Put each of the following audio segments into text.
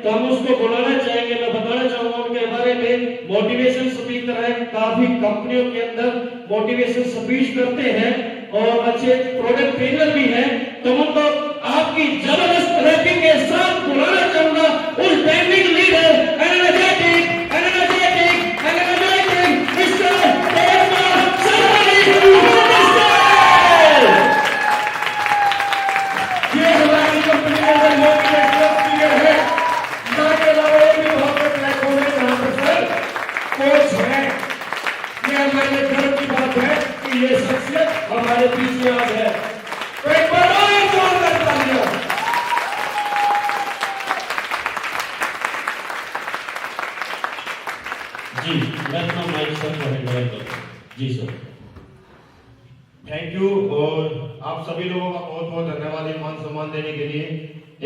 तो हम उसको बुलाना चाहेंगे। मैं बताना चाहूंगा उनके बारे में, मोटिवेशन स्पीकर है, काफी कंपनियों के अंदर मोटिवेशन स्पीच करते हैं और अच्छे प्रोडक्ट ट्रेनर भी हैं। तो उनको आपकी जबरदस्त रैपिंग के साथ बुलाना चाहूंगा उस ट्रेनिंग लीडर एनर्जेटिक मिस्टर ये हमारी कंपनी के अंदर मोटिवेशनल स्पीकर है। इसके अलावा और भी बहुत से प्लेटफॉर्म है जहां पर सर कोच है। ये हमारे गर्व की बात है कि ये शख्सियत हमारे पीछे आज है। तो एक बार और जोरदार तालियां। जी मैं अपना माइक सर को हैंड ओवर करता हूं। जी सर। Thank you. और आप सभी लोगों का बहुत बहुत धन्यवाद मान सम्मान देने के लिए।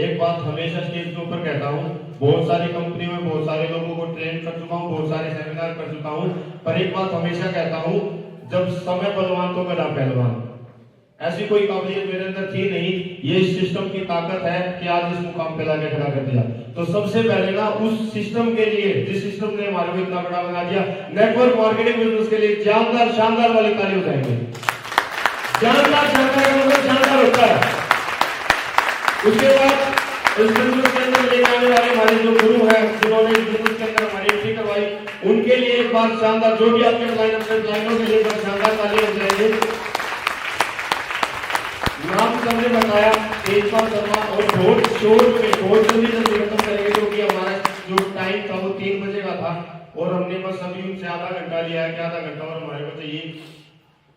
एक बात हमेशा स्टेज के ऊपर कहता हूँ, बहुत सारी कंपनियों में बहुत सारे लोगों को ट्रेन कर चुका हूँ, बहुत सारे सेमिनार कर चुका हूँ, पर एक बात हमेशा कहता हूँ, जब समय बलवान तो मेरा पहलवान। ऐसी कोई काबिलियत मेरे अंदर थी नहीं, ये इस सिस्टम की ताकत है कि आज इस मुकाम पे लाके खड़ा कर दिया। तो सबसे पहले ना उस सिस्टम के लिए, जिस सिस्टम ने हमारे को इतना बड़ा बना दिया, नेटवर्क मार्केटिंग बिजनेस के लिए जानदार शानदार वाली ताली हो जाएंगे। जानदार शानदार होता है। उसके बाद इस बिजनेस के अंदर लेके आने वाले हमारे जो गुरु हैं, जिन्होंने इस बिजनेस के अंदर हमारी एंट्री करवाई, उनके लिए एक बार शानदार, जो भी आपके लाइनों के लिए एक बार शानदार ताली हो जाएंगे। नाम सबने बताया तेजपाल शर्मा, और बहुत शोर में बहुत जल्दी खत्म करेंगे क्योंकि हमारा जो टाइम था वो 3 बजे का था और हमने बस अभी उनसे आधा घंटा लिया है कि आधा घंटा और हमारे को चाहिए।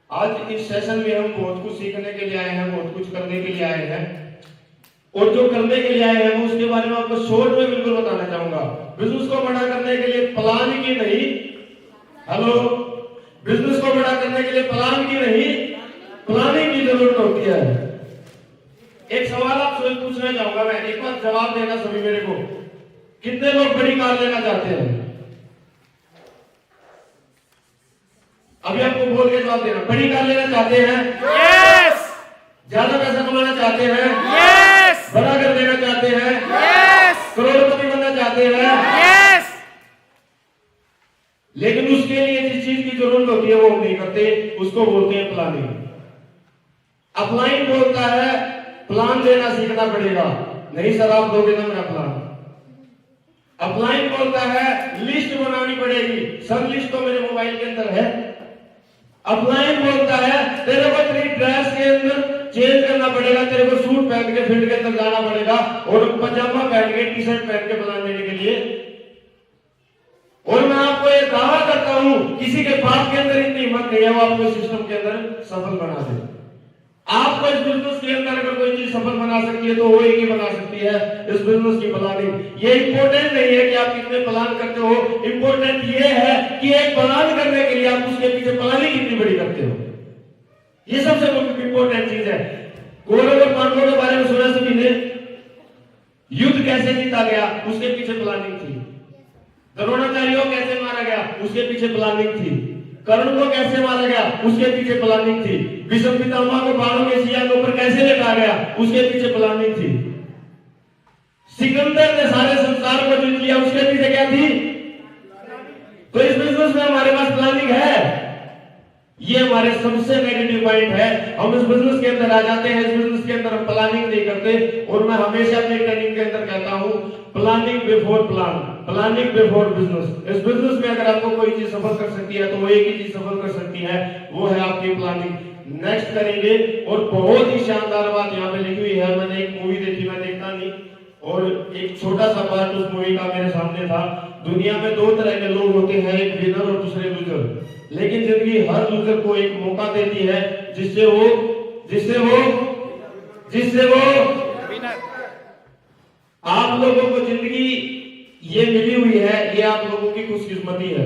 आज इस सेशन में हम बहुत कुछ सीखने के लिए आए हैं, बहुत कुछ करने के लिए आए हैं, और जो करने के लिए आए हैं वो उसके बारे में आपको शॉर्ट में बिल्कुल बताना चाहूंगा। बिजनेस को बड़ा करने के लिए प्लान की नहीं, हेलो, बिजनेस को बड़ा करने के लिए प्लान की नहीं, प्लानिंग की जरूरत होती है। एक सवाल आप स्वयं पूछना चाहूंगा मैं, एक बार जवाब देना सभी मेरे को, कितने लोग बड़ी कार लेना चाहते हैं? अभी आपको बोल के जवाब देना। बड़ी कार लेना चाहते हैं? यस। ज्यादा पैसा कमाना चाहते हैं? यस। बड़ा घर देना चाहते हैं? यस। करोड़पति बनना चाहते हैं? यस। लेकिन उसके लिए जिस चीज की जरूरत होती है वो हम नहीं करते, उसको बोलते हैं प्लानिंग। अपलाइन बोलता है प्लान लेना सीखना पड़ेगा। नहीं सर आप दोगे ना मेरा प्लान। अपलाइन बोलता है लिस्ट बनानी पड़ेगी। सर लिस्ट तो मेरे मोबाइल के अंदर है। अपलाइन बोलता है तेरे को तेरी ड्रेस के अंदर चेंज करना पड़ेगा, तेरे को सूट पहन के फील्ड के अंदर जाना पड़ेगा और पजामा पहन के टी शर्ट पहन के प्लान लेने के लिए। और मैं आपको ये दावा करता हूं किसी के बाप के अंदर इतनी हिम्मत नहीं है वो आपको सिस्टम के अंदर सफल बना दे। आपको इस बिजनेस के अंदर अगर कोई चीज सफल बना सकती है तो वो एक ही बना सकती है, इस बिजनेस की प्लानिंग। ये इंपॉर्टेंट नहीं है कि आप कितने प्लान करते हो, इंपॉर्टेंट ये है कि एक प्लान करने के लिए आप उसके पीछे प्लानिंग कितनी बड़ी करते हो। ये सबसे इंपॉर्टेंट चीज है। कौरव और पांडवों के बारे में सुना सभी ने? युद्ध कैसे जीता गया उसके पीछे प्लानिंग थी। द्रोणाचार्य को कैसे मारा गया उसके पीछे प्लानिंग थी। कर्ण को कैसे मारा गया उसके पीछे प्लानिंग थी। भीष्म पितामह को बाणों के सिया के ऊपर कैसे लेटा गया उसके पीछे प्लानिंग थी। सिकंदर ने सारे संसार को जीत लिया उसके पीछे क्या थी? तो इस बिजनेस में हमारे पास प्लानिंग है। ये हमारे सबसे नेगेटिव पॉइंट है। हम इस बिजनेस के अंदर आ जाते हैं, इस बिजनेस के अंदर हम प्लानिंग नहीं करते। और मैं हमेशा अपनी ट्रेनिंग के अंदर कहता हूं planning before plan, planning before business. इस बिजनेस में अगर आपको कोई चीज सफल कर सकती है तो वो एक ही चीज सफल कर सकती है, वो है आपकी प्लानिंग। नेक्स्ट करेंगे और बहुत ही शानदार बात यहाँ पे लिखी हुई है। मैंने एक मूवी देखी, मैं देखता नहीं, और एक छोटा सा पार्ट उस मूवी का मेरे सामने था। दुनिया में 2 तरह के लोग होते हैं, एक विनर और दूसरे लूजर। लेकिन जिंदगी हर लूजर को एक मौका देती है जिससे वो विनर। आप लोगों को जिंदगी ये मिली हुई है, ये आप लोगों की खुशकिस्मती है।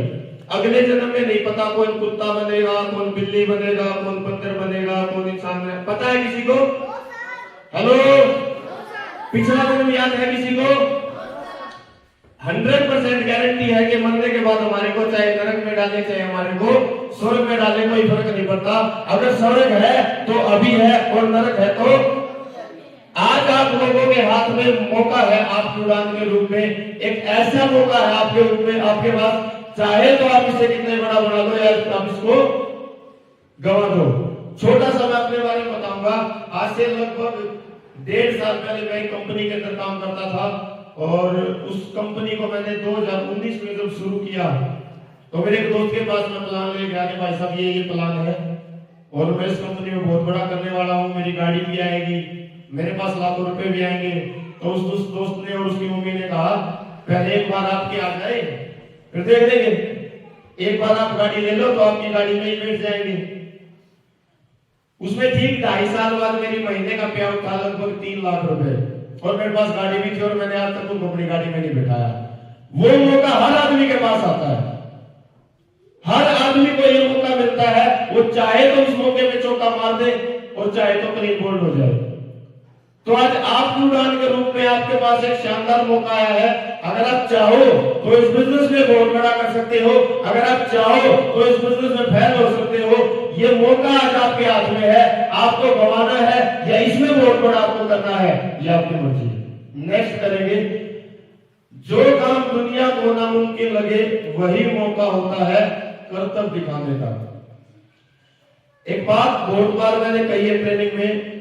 अगले जन्म में नहीं पता कौन कुत्ता बनेगा, कौन बिल्ली बनेगा, कौन बंदर बनेगा, कौन इंसान बनेगा। पता है किसी को? हेलो, पिछला जन्म याद है किसी को? 100% गारंटी है कि मरने के बाद हमारे को चाहे नरक में डाले चाहे हमारे को स्वर्ग में डाले, कोई फर्क नहीं पड़ता। अगर स्वर्ग है तो अभी है और नरक है तो आज आप लोगों के हाथ में मौका है आपकी उड़ान के रूप में, एक ऐसा मौका है आपके रूप में, आपके पास चाहे तो आप इसे कितने बड़ा बना दो या आप इसको गंवा दो। छोटा सा मैं अपने बारे में बताऊंगा। आज से लगभग 1.5 साल पहले मैं एक कंपनी के अंदर काम करता था और उस कंपनी को मैंने 2019 में जब शुरू किया तो मेरे एक दोस्त के पास मैं प्लान ले गया कि भाई साहब ये प्लान है और मैं इस कंपनी में बहुत बड़ा करने वाला हूँ, मेरी गाड़ी भी आएगी, मेरे पास लाखों रुपए भी आएंगे। तो उस दोस्त ने और उसकी मम्मी ने कहा पहले एक बार आपके आ जाए फिर देख लेंगे, एक बार आप गाड़ी ले लो तो आपकी गाड़ी में ही बैठ जाएंगे। उसमें ठीक 2.5 साल बाद मेरी महीने का पे आउट था लगभग 3 लाख रुपए और मेरे पास गाड़ी भी थी और मैंने आज तक उनको अपनी गाड़ी में नहीं बिठाया। वो मौका हर आदमी के पास आता है, हर आदमी को ये मौका मिलता है, वो चाहे तो उस मौके में चौका मार दे और चाहे तो क्लीन बोल्ड हो जाए। तो आज आपकी उड़ान के रूप में आपके पास एक शानदार मौका आया है। अगर आप चाहो तो इस बिजनेस में बहुत बड़ा कर सकते हो, अगर आप चाहो तो इस बिजनेस में फैल हो सकते हो। ये मौका आज आपके हाथ में है, आपको गंवाना है या इसमें बहुत बड़ा आपको करना है, ये आपकी मर्जी है। नेक्स्ट करेंगे, जो काम दुनिया को नामुमकिन लगे वही मौका होता है करतब दिखाने का। एक बात बहुत बार मैंने कही है ट्रेनिंग में,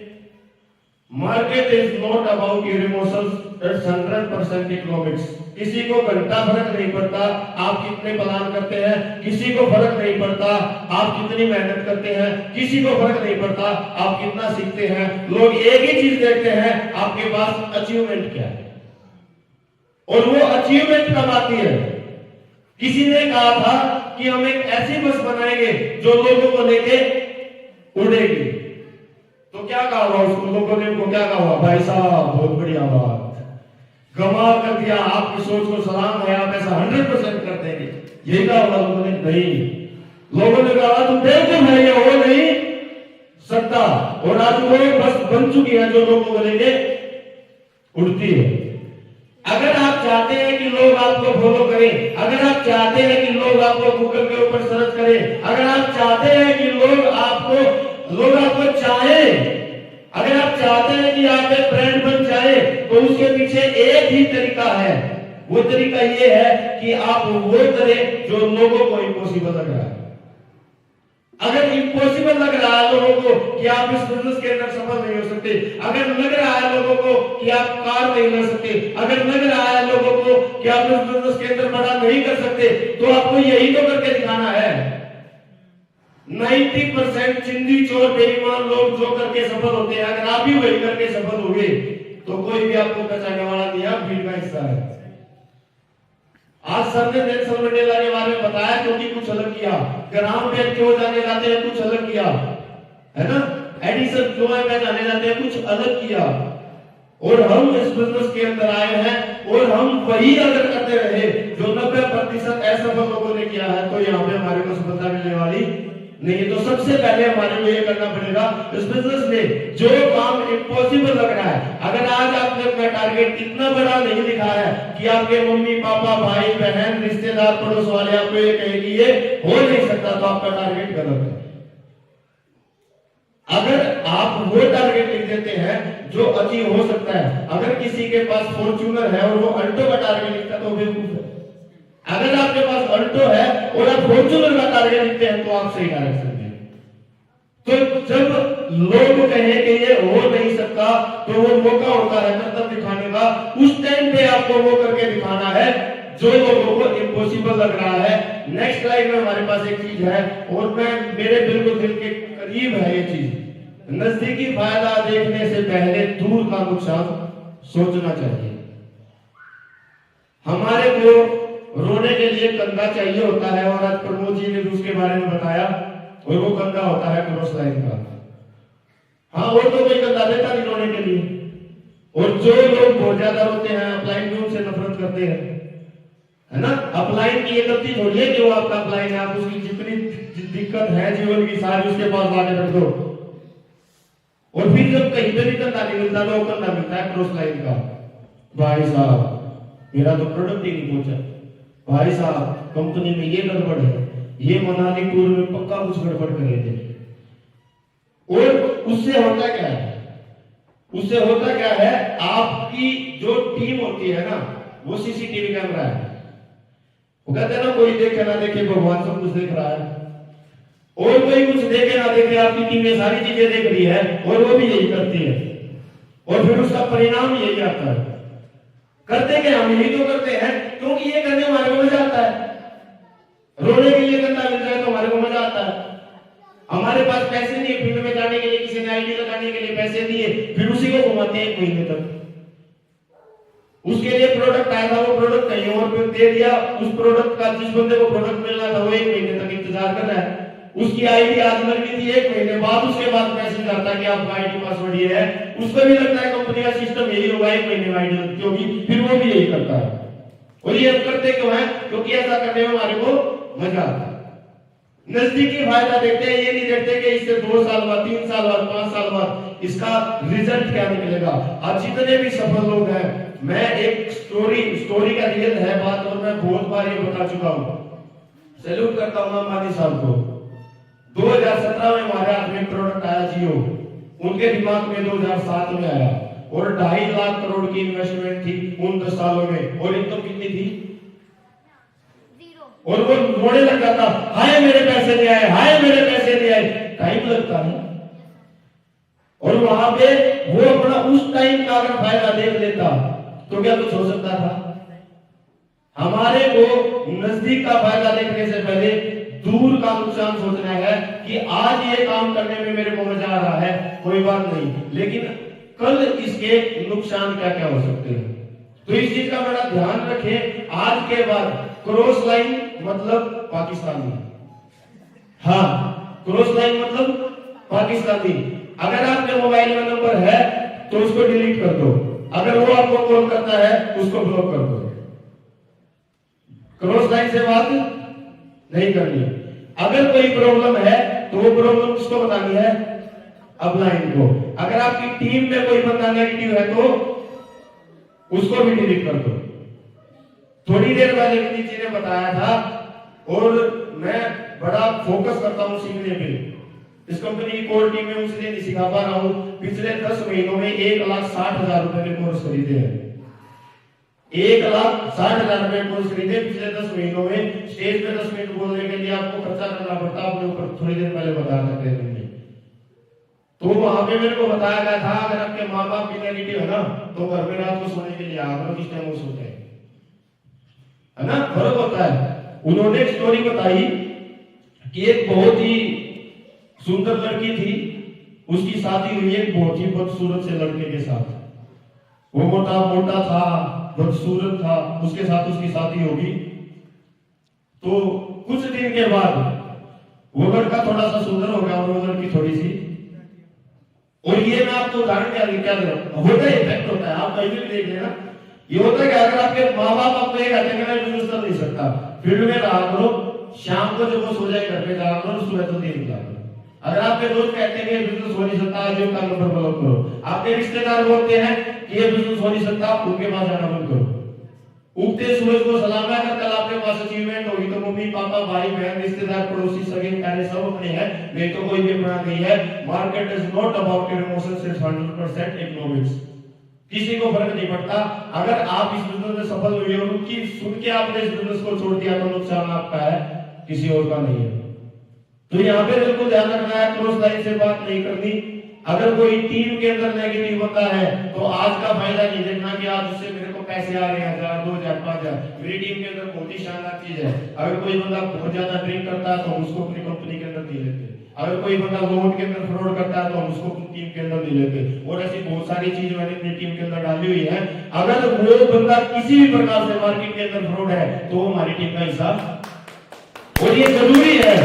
market is not about your emotions, it's 100% economics. किसी को घंटा फर्क नहीं पड़ता आप कितने प्लान करते हैं, किसी को फर्क नहीं पड़ता आप कितनी मेहनत करते हैं, किसी को फर्क नहीं पड़ता आप कितना सीखते हैं। लोग एक ही चीज देखते हैं, आपके पास अचीवमेंट क्या है और वो अचीवमेंट कब आती है। किसी ने कहा था कि हम एक ऐसी बस बनाएंगे जो लोगों को लेके उड़ेगी, तो क्या कहा हुआ उसको, लोगों ने उनको क्या कहा हुआ, भाई साहब बहुत बढ़िया बात, कमाल कर दिया, आपकी सोच को सलाम है, आप ऐसा 100% कर देंगे। यही कहा हुआ लोगों ने, नहीं, लोगों ने कहा तुम बेवकूफ है, ये हो नहीं सकता। और आज वो बस बन चुकी है जो लोगों को लेके उड़ती है। अगर आप चाहते हैं कि लोग आपको फॉलो करें, अगर आप चाहते हैं कि लोग आपको गूगल के ऊपर सर्च करें, अगर आप चाहते हैं कि लोग आपको चाहें, अगर आप चाहते हैं कि आप एक ब्रांड बन जाए, तो उसके पीछे एक ही तरीका है। वो तरीका ये है कि आप वो करें जो लोगों को इम्पॉसिबल लग रहा है। अगर इम्पॉसिबल लग रहा है लोगों को कि आप इस बिजनेस के अंदर सफल नहीं हो सकते, अगर लग रहा है लोगों को कि आप कार नहीं ले सकते, अगर लग रहा है लोगों को कि आप इस बिजनेस के अंदर बड़ा नहीं कर सकते, तो आपको यही तो करके दिखाना है। 90% चिंदी चोर बेईमान लोग जो करके सफल होते हैं, अगर आप भी वही करके सफल होंगे तो कोई भी आपको बचाने वाला नहीं, आप भीड़ का हिस्सा है। आज सर ने नेल्सन मंडेला के बारे में बताया क्योंकि कुछ अलग किया, ग्राम में क्यों जाने जाते हैं, कुछ अलग किया, है ना। एडिसन क्यों है जाने जाते हैं, कुछ अलग किया। और हम इस बिजनेस के अंदर आए हैं और हम वही अगर करते रहे जो 90% असफल लोगों ने किया है, तो यहाँ पे हमारे को सफलता मिलने वाली नहीं। तो सबसे पहले हमारे को ये करना पड़ेगा, इस बिजनेस में जो काम इम्पॉसिबल लग रहा है, अगर आज आपने अपना टारगेट इतना बड़ा नहीं लिखा है कि आपके मम्मी पापा भाई बहन रिश्तेदार पड़ोस वाले आपको ये कहे कि ये हो नहीं सकता, तो आपका टारगेट गलत है। अगर आप वो टारगेट लिख देते हैं जो अचीव हो सकता है, अगर किसी के पास फॉर्च्यूनर है और वो अल्टो का टारगेट लिखता है तो बेवकूफ है। अगर आपके पास अल्टो है और आप फॉर्च्यूनर का टारगेट लिखते हैं तो आप सही डायरेक्शन में। तो जब लोग कहें कि ये हो नहीं सकता, तो वो मौका होता है करतब दिखाने का। उस टाइम पे आपको वो करके दिखाना है जो लोगों को इम्पॉसिबल लग रहा है। नेक्स्ट लाइन में हमारे पास एक चीज है और मेरे बिल्कुल दिल के करीब है ये चीज, नजदीकी फायदा देखने से पहले दूर का नुकसान सोचना चाहिए। हमारे को रोने के लिए कंधा चाहिए होता है और आज प्रमोद जी ने उसके बारे में बताया, और वो कंधा होता है क्रॉस लाइन का। हाँ, और तो कोई कंधा देता नहीं रोने के लिए। और जो लोग बहुत ज्यादा रोते हैं, अपलाइन में उनसे नफरत करते हैं, है ना। अपलाइन की ये गलती थोड़ी है कि वो आपका अपलाइन है, आप उसकी जितनी दिक्कत है जीवन की सारी उसके पास लाके रख दो। और फिर जब कहीं पे भी कंधा नहीं मिलता, तो कंधा मिलता है क्रॉस लाइन का। भाई साहब मेरा तो प्रोडक्ट ही नहीं पहुंचा, भाई साहब कंपनी में ये गड़बड़ है, ये मनाली टूर में पक्का कुछ गड़बड़ कर रहे थे। और उससे होता क्या है, उससे होता क्या है, आपकी जो टीम होती है ना, वो सीसीटीवी कैमरा है। वो कहते हैं ना, कोई देखे ना देखे भगवान सब कुछ देख रहा है, और कोई कुछ देखे ना देखे आपकी टीम ये सारी चीजें देख रही है, और वो भी यही करती है, और फिर उसका परिणाम यही आता है। करते क्या, हम यही तो करते हैं, क्योंकि ये करने हमारे को मजा आता है। रोने के लिए गंदा मिल जाए तो हमारे को मजा आता है। हमारे पास पैसे नहीं है फील्ड में जाने के लिए, किसी ने आईडी लगाने के लिए पैसे दिए, फिर उसी को घुमाते हैं 1 महीने तक। उसके लिए प्रोडक्ट आया था, वो प्रोडक्ट कहीं और पे दे दिया, उस प्रोडक्ट का जिस बंदे को प्रोडक्ट मिलना था वो 1 महीने तक इंतजार कर रहा है। उसकी आईडी आज मिल गई थी 1 महीने बाद, उसके बाद मैसेज आता है कि आपका आईडी पासवर्ड ये है। उसको भी लगता है कंपनी का सिस्टम यही होगा, 1 महीने में आईडी लगती होगी, फिर वो भी यही करता है। और ये हम करते क्यों है, क्योंकि ऐसा करने में हमारे को मजा आता है। नजदीकी फायदा देखते हैं, ये नहीं देखते कि इससे 2 साल बाद, 3 साल बाद, 5 साल बाद इसका रिजल्ट क्या निकलेगा। आज जितने भी सफल लोग हैं, मैं एक स्टोरी का रियल है बात, और मैं बहुत बार ये बता चुका हूं। सैल्यूट करता हूं अंबानी साहब को। 2017 में हमारे हाथ में प्रोडक्ट आया जियो, उनके दिमाग में 2007 में आया, और 2.5 लाख करोड़ की इन्वेस्टमेंट थी उन 10 सालों में, और इनकम कितनी थी, और वो रोने लग जाता, हाय मेरे पैसे नहीं आए, हाय मेरे पैसे नहीं आए। टाइम लगता है, और वहां पे वो अपना उस टाइम का अगर फायदा देख लेता तो क्या कुछ हो सकता था। हमारे को नजदीक का फायदा देखने से पहले दूर का नुकसान सोचना है कि आज ये काम करने में मेरे को मजा आ रहा है, कोई बात नहीं, लेकिन कल इसके नुकसान क्या क्या हो सकते हैं। तो इस चीज का बड़ा ध्यान रखें। आज के बाद क्रॉस लाइन मतलब पाकिस्तानी, हाँ, क्रॉस लाइन मतलब पाकिस्तानी। अगर आपके मोबाइल में नंबर है तो उसको डिलीट कर दो, अगर वो आपको कॉल करता है उसको ब्लॉक कर दो। क्रॉस लाइन से बात नहीं करनी। अगर कोई प्रॉब्लम है तो वो प्रॉब्लम किसको बतानी है, अपलाइन को। अगर आपकी टीम में कोई बंदा नेगेटिव है तो उसको भी डिलीट कर दो। थोड़ी देर पहले किसी चीज ने बताया था, और मैं बड़ा फोकस करता हूं सीखने पे। इस कंपनी की कोर टीम में उसने नहीं सिखा पा रहा हूं। पिछले 10 महीनों में 1,60,000 रुपए के कोर्स खरीदे हैं, 1,60,000 रुपए कोर्स खरीदे पिछले 10 महीनों में। स्टेज पे 10 मिनट बोलने के लिए आपको खर्चा करना पड़ता, अपने ऊपर थोड़ी देर पहले बता सकते हैं। तो वहां पे मेरे को बताया गया था, अगर आपके माँ बाप भी नेगेटिव है ना, तो घर में रात को सोने के लिए आप किस टाइम सोते हैं, है ना, फर्क होता है। उन्होंने एक स्टोरी बताई कि एक बहुत ही सुंदर लड़की थी, उसकी शादी हुई एक बहुत ही बदसूरत से लड़के के साथ। वो मोटा मोटा था, बदसूरत था, उसके साथ उसकी शादी होगी। तो कुछ दिन के बाद वो लड़का थोड़ा सा सुंदर हो गया और वो लड़की थोड़ी सी। और ये मैं आपको उदाहरण क्या दे रहा हूं, होता है, इफेक्ट होता है, आप कहीं भी देख लेना। ये होता है कि अगर आपके माँ बाप आपको एक कहते हैं बिजनेस कर नहीं सकता, फील्ड में रहा करो, शाम को जब वो सो जाए घर पे जाया करो, सुबह तो नहीं निकला करो। अगर आपके दोस्त कहते हैं कि बिजनेस हो नहीं सकता, आज का नंबर ब्लॉक करो। आपके रिश्तेदार बोलते हैं कि ये बिजनेस हो नहीं सकता, उनके पास जाना बंद करो। उगते सूरज को सलाम है, अगर कल आपके पास अचीवमेंट होगी तो मम्मी पापा भाई बहन रिश्तेदार पड़ोसी सगे प्यारे सब अपने हैं, नहीं तो कोई भी अपना नहीं है। Market is not about your emotions, it's 100% economics. किसी को फर्क नहीं पड़ता। अगर आप इस बिजनेस में सफल हुए और उनकी सुन के आपने इस बिजनेस को छोड़ दिया तो नुकसान आपका है, किसी और का नहीं है। तो यहाँ पे बिल्कुल ध्यान रखना है, क्रॉस लाइन से बात नहीं करनी। अगर कोई टीम के अंदर नेगेटिव होता है तो आज का फायदा नहीं देखना कि आज उससे मेरे को पैसे आ रहे हैं 1000, 2000, 5000। मेरी टीम के अंदर बहुत ही शानदार चीज है। अगर कोई बंदा बहुत ज्यादा ड्रिंक करता है तो हम उसको अपनी कंपनी के अंदर नहीं लेते। अगर कोई बंदा लोन के अंदर फ्रॉड करता है तो हम उसको टीम के अंदर नहीं लेते। और ऐसी बहुत सारी चीज मैंने अपनी टीम के अंदर डाली हुई है। अगर वो बंदा किसी भी प्रकार से मार्केट के अंदर फ्रॉड है तो वो हमारी टीम का हिस्सा, और ये जरूरी है।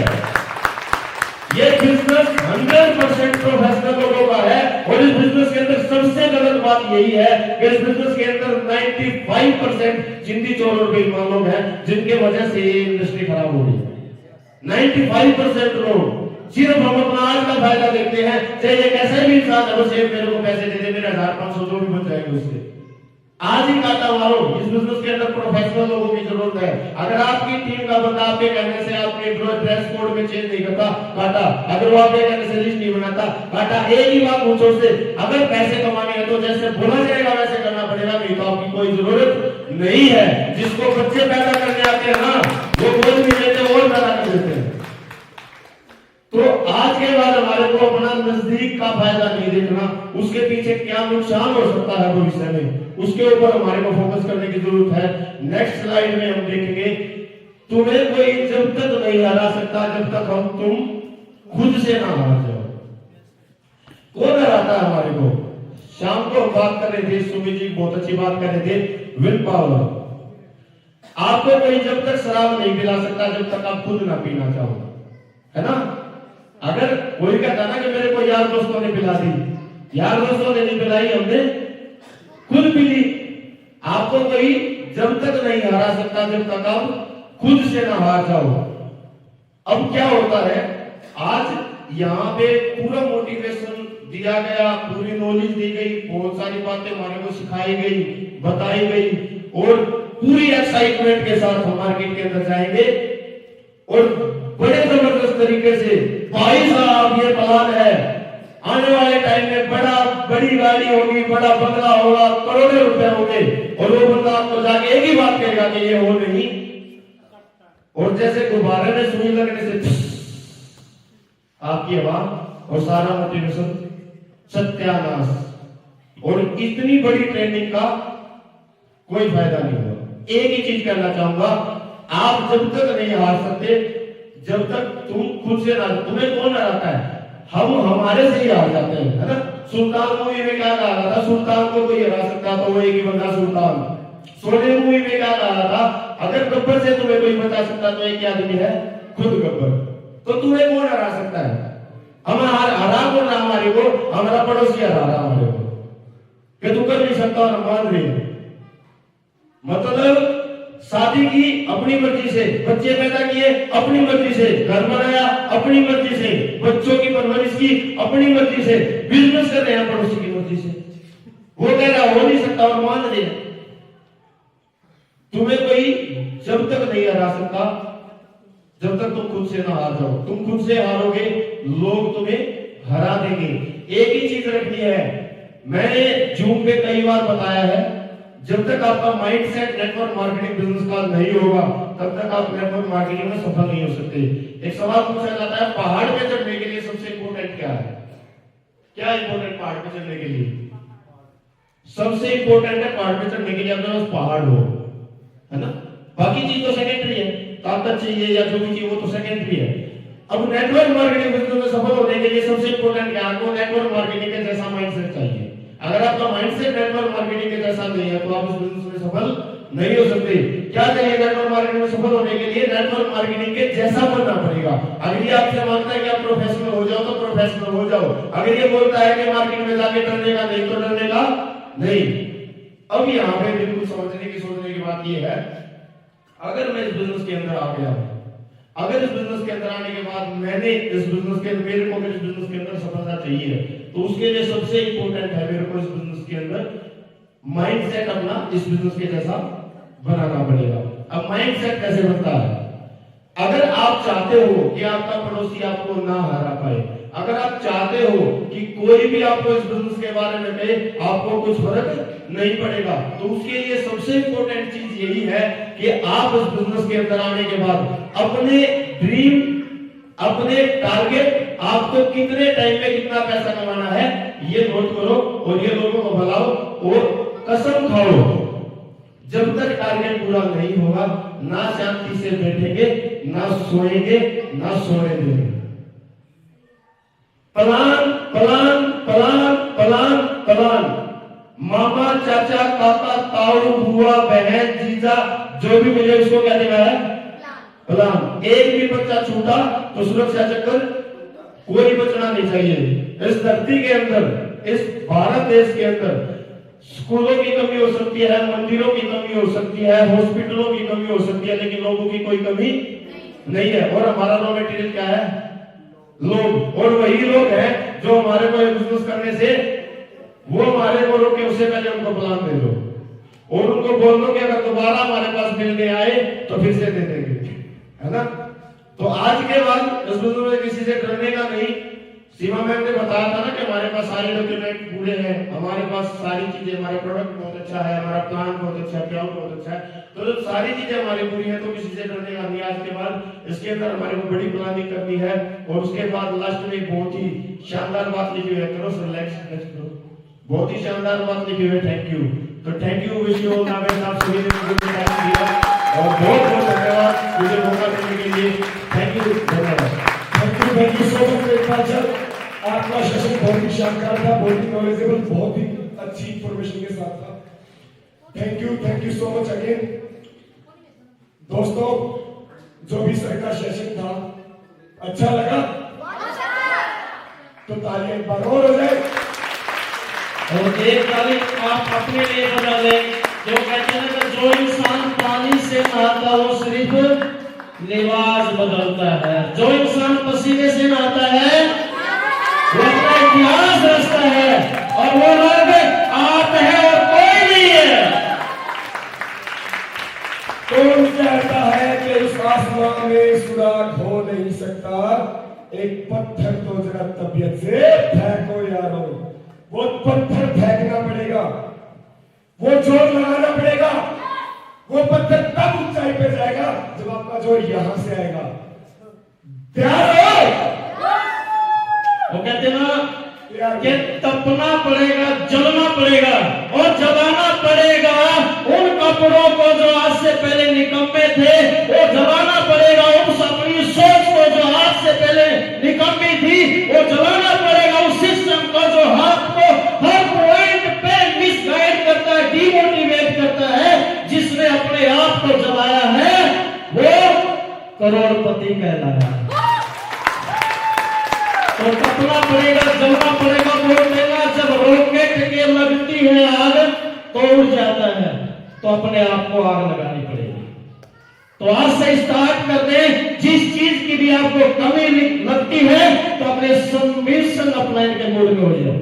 ये बिजनेस 100% प्रोफेशनल लोगों का है। और इस बिजनेस के अंदर सबसे गलत बात यही है कि इस बिजनेस के अंदर 95% जिंदी चोर और बेईमान लोग हैं, जिनके वजह से ये इंडस्ट्री खराब हो रही है। 95% लोग सिर्फ हम अपना आज का फायदा देखते हैं। चाहे ये कैसा भी इंसान है, बस एक मेरे को पैसे दे दे, मेरे 1500 जो भी बच जाएंगे उससे। आज ही काटा मारो। इस बिजनेस के अंदर प्रोफेशनल लोगों की जरूरत है। अगर आपकी टीम का बंदा आपके कहने से आपके ड्रेस कोड में चेंज नहीं करता, काटा। अगर वो आपके कहने से लिस्ट नहीं बनाता, काटा। एक ही बात पूछो उससे, अगर पैसे कमाने हैं तो जैसे बोला जाएगा वैसे करना पड़ेगा, नहीं तो आपकी कोई जरूरत नहीं है। जिसको बच्चे पैदा करने आते हैं ना, वो बोझ नहीं देते और पैदा कर देते हैं। तो आज के बाद हमारे को अपना नजदीक का फायदा नहीं देखना, उसके पीछे क्या नुकसान हो सकता है भविष्य में, उसके ऊपर हमारे को फोकस करने की जरूरत है। नेक्स्ट स्लाइड में हम देखेंगे, तुम्हें कोई जब तक नहीं हरा सकता जब तक तुम खुद से ना हार जाओ। कौन हराता है हमारे को? शाम को बात कर रहे थे, सुमित जी बहुत अच्छी बात कर रहे थे, विल पावर। आपको कोई जब तक शराब नहीं पिला सकता जब तक आप खुद ना पीना चाहो, है ना। अगर कोई कहता ना कि मेरे को यार दोस्तों ने पिला दी, यार दोस्तों ने नहीं पिलाई, हमने खुद पी ली। आपको कोई जब तक नहीं हरा सकता जब तक आप खुद से ना हार जाओ। अब क्या होता है, आज यहाँ पे पूरा मोटिवेशन दिया गया, पूरी नॉलेज दी गई, बहुत सारी बातें हमारे को सिखाई गई, बताई गई, और पूरी एक्साइटमेंट के साथ हम मार्केट के अंदर जाएंगे और बड़े जबरदस्त तरीके से, भाई साहब ये प्लान है, आने वाले टाइम में बड़ी गाड़ी होगी, बड़ा बंगला होगा, करोड़ों रुपए होंगे, और वो बंदा आपको जाके एक ही बात कहेगा कि ये हो नहीं, और जैसे गुब्बारे में सुई लगने से आपकी आवाज और सारा मोटिवेशन सत्यानाश, और इतनी बड़ी ट्रेनिंग का कोई फायदा नहीं होगा। एक ही चीज कहना चाहूंगा, आप जब तक नहीं हार सकते जब तक तुम खुद से ना, तुम्हें कौन हराता है? हम हमारे से ही हार जाते हैं, है ना। सुल्तान मूवी में क्या कहा था, सुल्तान को कोई हरा सकता तो वो एक ही बंदा सुल्तान। सोने मूवी में क्या कहा था, अगर गब्बर से तुम्हें कोई बचा सकता तो एक आदमी है, खुद गब्बर। तो तुम्हें कौन हरा सकता है? हम हरा कौन रहा हमारे को? हमारा पड़ोसी हरा रहा हमारे को, कि तू कर नहीं सकता और मान रही। मतलब शादी की अपनी मर्जी से, बच्चे पैदा किए अपनी मर्जी से, घर बनाया अपनी मर्जी से, बच्चों की परवरिश की अपनी मर्जी से, बिजनेस कर रहे हैं पड़ोसी की मर्जी से। वो कह रहा हो नहीं सकता और मान रहे। तुम्हें कोई जब तक नहीं हरा सकता जब तक तुम खुद से ना हार जाओ। तुम खुद से हारोगे, लोग तुम्हें हरा देंगे। एक ही चीज रखनी है, मैंने जूम पे कई बार बताया है, जब तक आपका माइंडसेट नेटवर्क मार्केटिंग बिजनेस का नहीं होगा तब तक आप नेटवर्क मार्केटिंग में सफल नहीं हो सकते। एक सवाल पूछा जाता है, पहाड़ पे चढ़ने के लिए सबसे इंपॉर्टेंट क्या है? क्या इंपॉर्टेंट पहाड़ पे चढ़ने के लिए? सबसे इंपॉर्टेंट है पहाड़ पे चढ़ने के लिए अपने पास पहाड़ हो, है ना। बाकी चीज तो सेकेंडरी है, ताकत चाहिए या जो भी चाहिए वो तो सेकेंडरी है। अब नेटवर्क मार्केटिंग बिजनेस में सफल होने के लिए सबसे इंपॉर्टेंट क्या है? आपको नेटवर्क मार्केटिंग के जैसा माइंडसेट चाहिए। अगर आपका माइंडसेट नेटवर्क मार्केटिंग के जैसा नहीं है तो आप इस बिजनेस में सफल नहीं हो सकते। क्या चाहिए नेटवर्क मार्केटिंग में सफल होने के लिए? नेटवर्क मार्केटिंग के जैसा बनना पड़ेगा। अगर ये आपसे मांगता है कि आप प्रोफेशनल हो जाओ तो प्रोफेशनल हो जाओ। अगर ये बोलता है कि मार्केट में जाके डरने का नहीं तो डरने का नहीं। अब यहाँ पे बिल्कुल समझने की सोचने की बात ये है, अगर मैं इस बिजनेस के अंदर आ गया हूं, अगर इस बिजनेस के अंदर आने के बाद मैंने इस बिजनेस के मेरे को इस बिजनेस के अंदर सफलता चाहिए, तो उसके लिए सबसे इंपॉर्टेंट है मेरे को इस बिजनेस के अंदर माइंडसेट अपना इस बिजनेस के जैसा बनाना पड़ेगा। अब माइंडसेट कैसे बनता है? अगर आप चाहते हो कि आपका पड़ोसी आपको ना हरा पाए, अगर आप चाहते हो कि कोई भी आपको इस बिजनेस के बारे में कहे आपको कुछ फर्क नहीं पड़ेगा, तो उसके लिए सबसे इंपॉर्टेंट चीज यही है कि आप इस बिजनेस के अंदर आने के बाद अपने ड्रीम, अपने टारगेट, आपको कितने टाइम में कितना पैसा कमाना है ये नोट करो और ये लोगों को बुलाओ और कसम खाओ, जब तक टारगेट पूरा नहीं होगा ना शांति से बैठेंगे, ना सोएंगे, ना सोने देंगे। Plan plan plan plan plan, मामा चाचा काका ताऊ बुआ बहन जीजा जो भी मिले उसको क्या देना है? प्लान। एक भी बच्चा छूटा तो सुरक्षा चक्कर कोई बचना नहीं चाहिए। इस धरती के अंदर, इस भारत देश के अंदर स्कूलों की कमी हो सकती है, मंदिरों की कमी हो सकती है, हॉस्पिटलों की कमी हो सकती है, लेकिन लोगों की कोई कमी नहीं है। और हमारा रॉ मटेरियल क्या है? लोग। और वही लोग हैं जो हमारे को बिजनेस करने से वो हमारे को रोके, उससे पहले उनको प्लान दे दो। और उनको बोल दो कि अगर दोबारा हमारे पास मिलने आए तो फिर से दे देंगे, है ना। तो आज के बाद इस बुजुर्ग में किसी से डरने का नहीं। सीमा मैम ने बताया था ना कि हमारे पास सारे डॉक्यूमेंट पूरे हैं, हमारे पास सारी चीजें, हमारा प्रोडक्ट बहुत अच्छा है, हमारा प्लान बहुत अच्छा है, क्लाउड बहुत अच्छा है। तो जब सारी चीजें हमारी पूरी है तो किसी से डरने का नहीं। आज के बाद इसके अंदर हमारे को बड़ी प्लानिंग करनी है। और उसके बाद लास्ट में बहुत ही शानदार बात लिखी हुई है, करो रिलैक्स करो, बहुत ही शानदार बात लिखी हुई है, थैंक यू। तो thank you, wish you all the best. आप सभी ने मुझे टाइम दिया और बहुत बहुत धन्यवाद मुझे मौका देने के लिए। थैंक यू, धन्यवाद। Thank you so much. आपका सेशन बहुत ही शानदार था, बहुत ही नॉलेजेबल, बहुत ही अच्छी इंफॉर्मेशन के साथ था। Thank you so much again. दोस्तों, जो भी सर का सेशन था अच्छा लगा तो तालियां एक बार और हो जाए। और एक ताली आप अपने लिए बजा लें। जो कहते हैं कि जो इंसान पानी से नहाता वो सिर्फ लिबास बदलता है, जो इंसान पसीने से नहाता है वो अपना इतिहास रचता है, और वो लोग आप है और कोई नहीं है। कौन कहता है कि उस आसमान में सुराग हो नहीं सकता? एक पत्थर तो जरा तबीयत से फेंको यारो। वो पत्थर फेंकना पड़ेगा, वो जोर लगाना पड़ेगा। वो पत्थर तब ऊंचाई पे जाएगा जब आपका जोर यहां से आएगा। तैयार हो? वो कहते हैं ना कि तपना पड़ेगा, जलना पड़ेगा और जलाना पड़ेगा उन कपड़ों को जो आज से पहले निकम्मे थे, वो जलाना पड़ेगा उस अपनी सोच को जो आज से पहले निकम्मी थी, वो जलाना पड़ेगा उस सिस्टम को जो आपको हर पॉइंट पे मिसगाइड करता है, डिमोटिवेट करता है। जिसने अपने आप को जलाया है वो करोड़पति कहलाया। तो तपना पड़ेगा, जलना पड़ेगा, बोल देगा। जब रॉकेट के लगती है आग तो उड़ जाता है, तो अपने आप को आग लगानी पड़ेगी। तो आज से स्टार्ट कर दें। जिस चीज की भी आपको कमी लगती है तो अपने सबमिशन अपलाइन के मूड में हो जाओ।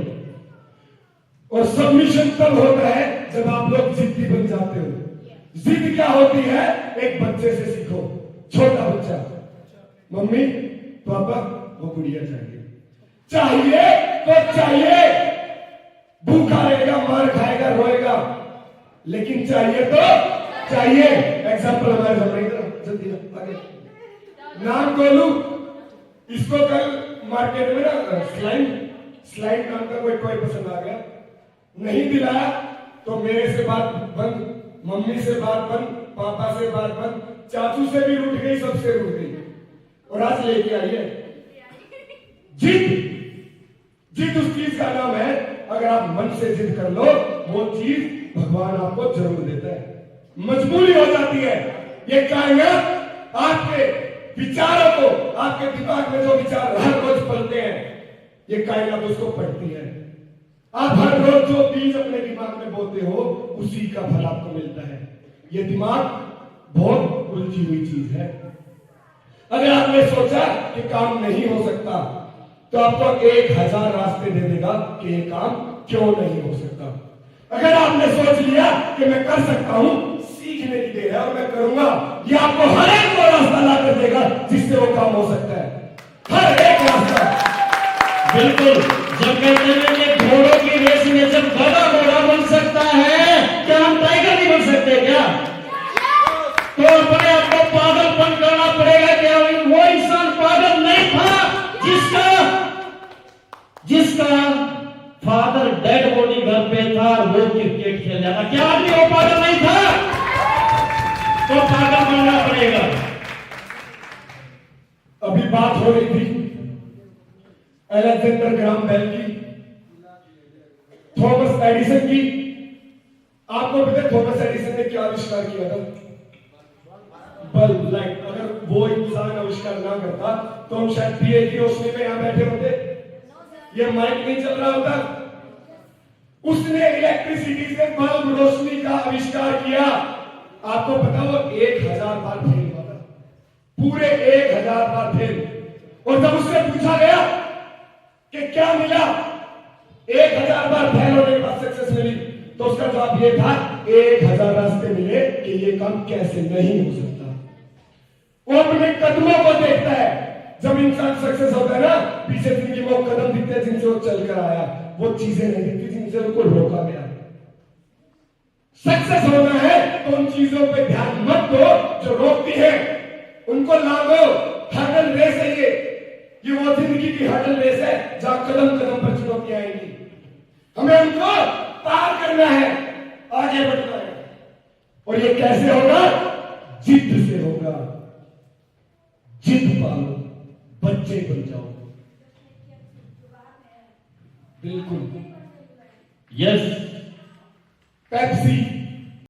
और सबमिशन तब होता है जब आप लोग जिद्दी बन जाते हो। जिद क्या होती है? एक बच्चे से सीखो। छोटा बच्चा, मम्मी पापा वो गुड़िया चाहिए, चाहिए तो चाहिए। भूखा रहेगा, मार खाएगा, रोएगा, लेकिन चाहिए तो चाहिए। एग्जाम्पल हमारे सामने जल्दी आगे नाम बोलू। इसको कल मार्केट में ना स्लाइड नाम का कोई टॉय पसंद आ गया, नहीं दिलाया तो मेरे से बात बंद, मम्मी से बात बंद, पापा से बात बंद, चाचू से भी रूठ गई, सबसे रूठ गई। और आज लेके आई है जिद। जिद उस चीज का नाम है, अगर आप मन से जिद कर लो वो चीज भगवान आपको जरूर देता है। मजबूरी हो जाती है। ये कायनात आपके विचारों को, आपके दिमाग में जो विचार हर रोज पलते हैं, ये कायनात उसको पढ़ती है। आप हर रोज जो बीज अपने दिमाग में बोते हो उसी का फल आपको मिलता है। ये दिमाग बहुत उलझी हुई चीज है। अगर आपने सोचा कि काम नहीं हो सकता तो आपको 1000 रास्ते दे देगा कि ये काम क्यों नहीं हो सकता। अगर आपने सोच लिया कि मैं कर सकता हूं, सीखने की देर है और मैं करूंगा, ये आपको हर एक को रास्ता ला कर देगा जिससे वो काम हो सकता है। हर एक रास्ता। बिल्कुल। जब कहते हैं कि घोड़ों की रेस में जब गधा घोड़ा बन सकता है, क्या हम टाइगर नहीं बन सकते क्या? तो अपने आप को पागलपन करना पड़ेगा। क्या वो इंसान पागल नहीं था जिसका फादर डेड बॉडी घर पे था और वो क्रिकेट खेल रहा था? क्या आदमी वो पागल नहीं था? तो पागल बनना पड़ेगा। अभी बात हो रही थी अलेक्जेंडर ग्राम बेल की, थॉमस एडिसन की। आपको पता है थॉमस एडिसन ने क्या आविष्कार किया था? Bulb, light. अगर वो इंसान आविष्कार ना करता तो हम शायद पीएचडी रोशनी में यहां बैठे होते, ये माइक नहीं चल रहा होता। उसने इलेक्ट्रिसिटी से बल्ब रोशनी का आविष्कार किया। आपको पता वो 1000 बार फेल हुआ था, पूरे 1000 बार फेल। और जब उससे पूछा गया कि क्या मिला 1000 बार फेल होने के बाद सक्सेस मिली, तो उसका जवाब ये था 1000 रास्ते मिले कि ये काम कैसे नहीं हो सकता। वो अपने कदमों को देखता है। जब इंसान सक्सेस होता है ना, पीछे जिंदगी में वो कदम दिखते हैं जिनसे वो चलकर आया, वो चीजें नहीं दिखती जिनसे उनको रोका गया। सक्सेस होना है तो उन चीजों पे ध्यान मत दो जो रोकती है, उनको लाओ। हर्डल रेस है ये वो जिंदगी की हर्डल रेस है जहां कदम कदम पर चुनौतियां आएंगी। हमें उनको पार करना है, आगे बढ़ना है। और ये कैसे होगा? जिद से होगा। जिद पालो, बच्चे बन जाओ। बिल्कुल। यस। पेप्सी